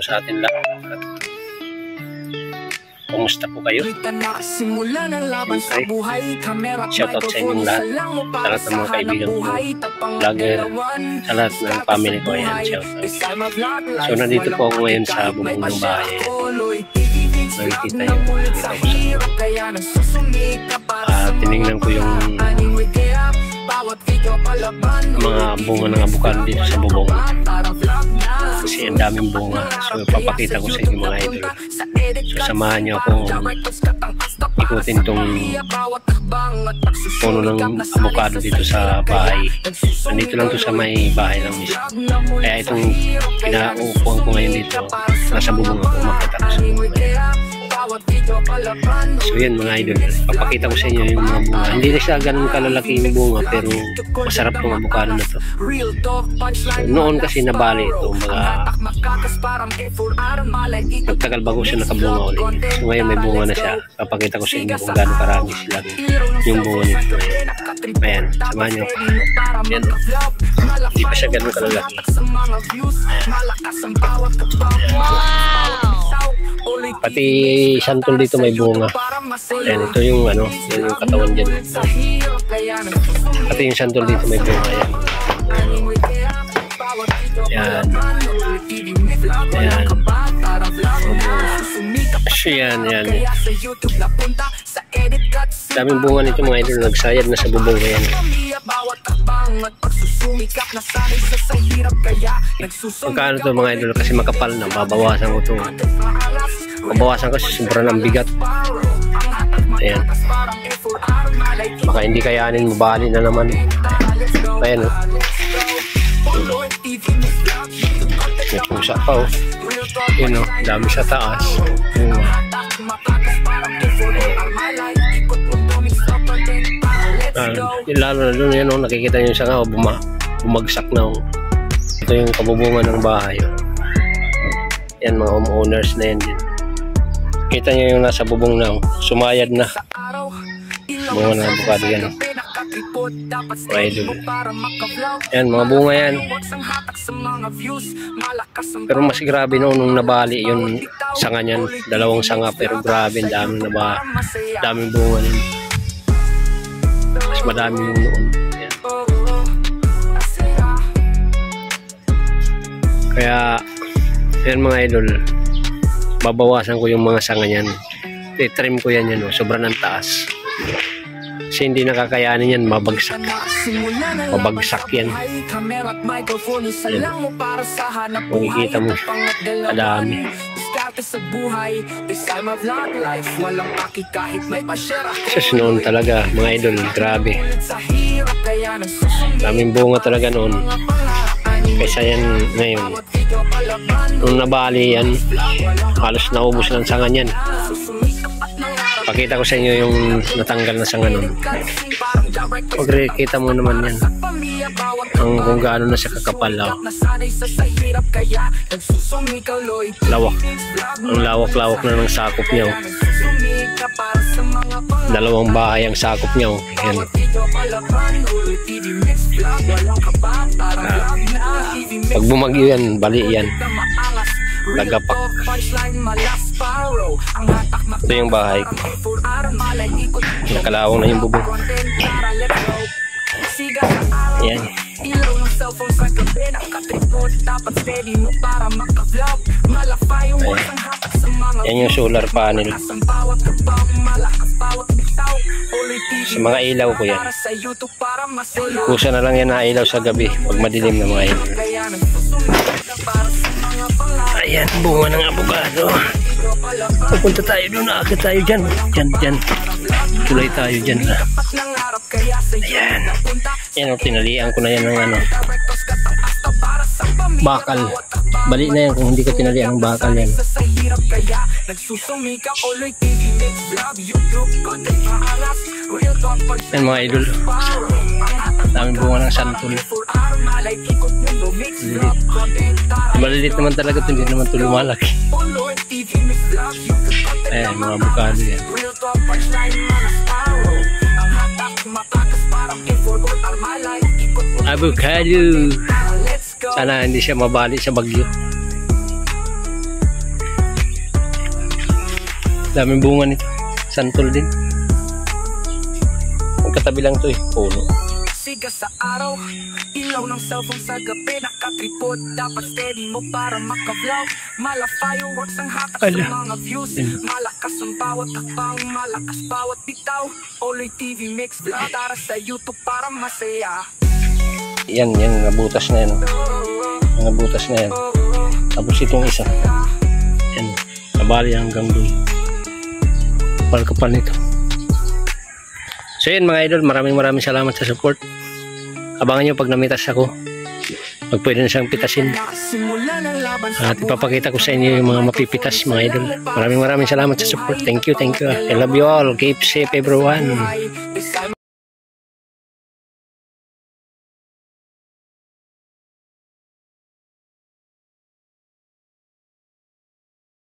sa atin lahat. Kumusta po kayo? Okay. Shoutout sa inyong lahat. Sa lahat ng mga kaibigan ko, vlogger, sa lahat ng family ko. Ayan, shoutout. So, nandito po ako ngayon sa bubong ng bahay. Nakikita nyo. Tinignan ko yung mga bunga ng abukado dito sa bubong. Kasi ang daming bunga. So, papakita ko sa inyo mga idol. So, samahan nyo akong ikutin itong puno ng abukado dito sa bahay. Nandito lang to sa may bahay lang mismo. Kaya itong pinaupuan ko ngayon dito, nasa bubong ako, makita ko sa bubong. So yan mga idol, papakita ko sa inyo yung mga bunga. Hindi na siya ganun kalalaki yung bunga, pero masarap itong abukado na to. So, noon kasi nabali ito, mga nagtagal bago siya nakabunga ulit. So ngayon may bunga na siya. Papakita ko sa inyo kung gaano karami sila yung bunga nito. Ayan, samahan nyo. Ayan, hindi pa siya ganun kalalaki. Pati santol dito may bunga. Ayan, ito yung ano, yung katawan dyan. Pati yung santol dito may bunga. Ayan. Ayan. Ayan. Ayan. Daming bunga nito mga idol, nagsayad na sa bubong. Ayan. Magkano ito mga idol, kasi makapal na, babawasan ko ito. Mabawasan kasi sobrang ang bigat. Ayan. Baka hindi kayanin, mabali na naman. Ayan o. May pusa pa o. Yun o, dami sa taas. Lalo na doon yan o, nakikita nyo siya nga o, bumagsak na o. Ito yung kabubungan ng bahay o. Yan mga homeowners na yan din. Kita nyo yung nasa bubong na, sumayad na. Bunga na abukado yan. Yan, mga bunga yan. Pero mas grabe noon nung nabali yung sanga niyan. Dalawang sanga, pero grabe, daming bunga nun. Mas madami yung noon. Yan. Kaya, yan mga idol, babawasan ko yung mga sanga niyan. I-trim ko yan yan, sobrang ng taas. Kasi hindi nakakayanin yan, mabagsak. Mabagsak yan. Makikita mo, kadami. Kasi noon talaga, mga idol, grabe. Daming bunga talaga noon. Kaysa yan ngayon. Nung nabali yan, halos naubos ng sanga niyan. Pakita ko sa inyo yung natanggal na sanga nun. Pagkita mo naman yan kung gaano na siya kakapal. Lawak. Ang lawak-lawak na ng sakop niya. Dalawang bahay ang sakop niya. Yan. Pag bumagyo yan, bali yan. Lagapak. Ito yung bahay ko. Nakalawang na yung bubong. Ayan. Ayan yung solar panel. Sa mga ilaw ko yan. Kusa na lang yan na ilaw sa gabi pag madilim na mga ilaw. Ayan, bunga ng abukado. Pupunta tayo doon, aakit tayo dyan. Dyan. Tulay tayo dyan. Ayan. Ayan, tinalian ko na yan ng ano, bakal. Bali na yan kung hindi ka tinalian ng bakal yan. Ayan mga idol. Daming bunga ng santol. Malilit naman talaga ito, hindi naman ito lumalaki. Ayan, mga abukado yan. Abukado. Sana hindi siya mabali sa bagyo. Daming bunga nito. Santol din. Magkatabi lang to eh. Puno. Siga sa araw, ilaw ng cellphone sa gabi, nakatripod, dapat steady mo para maka-vlog. Mala fireworks ang hatak sa mga views, malakas ang bawat hakbang, malakas bawat bitaw. Oloy TV mix vlog, tara sa YouTube para masaya. Yan, nabutas na yan. Nabutas na yan. Tapos itong isa. Yan, nabali hanggang doon. Kapal-kapal nito. So yan mga idol, maraming salamat sa support. Abangan nyo pag namitas ako. Pag pwede na siyang pitasin. At ipapakita ko sa inyo yung mga mapipitas mga idol. Maraming salamat sa support. Thank you. I love you all. Keep safe everyone.